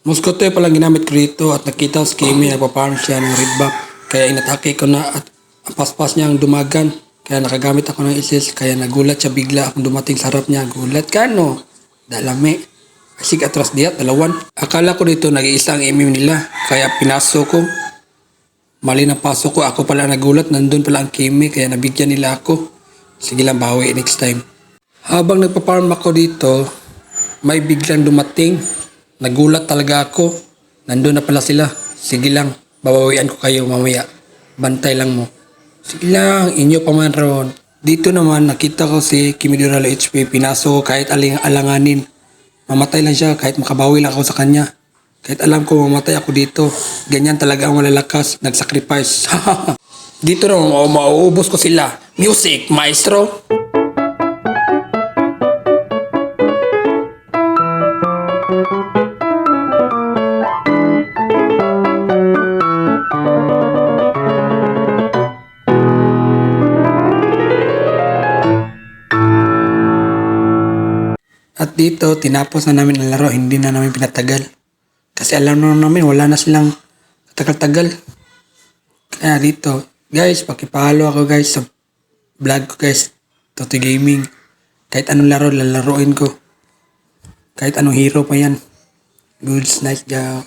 Mosquito palang ginamit ko dito at nakita si Kimi nagpa-farm siya ng red buff. Kaya inatake ko na at ang paspas niya ang dumagan. Kaya nakagamit ako ng isis. Kaya nagulat siya bigla akong dumating sa harap niya. Gulat ka no? Dalami. Asig atras diya, dalawan. Akala ko dito nag-iisa ang MM nila. Kaya pinasok ko. Mali na pasok ko. Ako pala nagulat. Nandun pala ang Kimi. Kaya nabigyan nila ako. Sige lang, bawi next time. Habang nagpa-farm ako dito, may biglang dumating. Nagulat talaga ako. Nandun na pala sila. Sige lang, babawian ko kayo mamaya. Bantay lang mo. Sige lang, inyo pa man ron. Dito naman, nakita ko si Kimi Duralo HP. Pinaso ko kahit alanganin. Mamatay lang siya kahit makabawi lang ako sa kanya. Kahit alam ko mamatay ako dito. Ganyan talaga ang malalakas. Nag-sacrifice. Dito naman, mauubos ko sila. Music, maestro. At dito, tinapos na namin ang laro, hindi na namin pinatagal. Kasi alam na namin, wala na silang tagal-tagal. Kaya dito, guys, pakipalo ako guys sa vlog ko guys. Toti Gaming. Kahit anong laro, lalaroin ko. Kahit anong hero pa yan. Goods, nice job.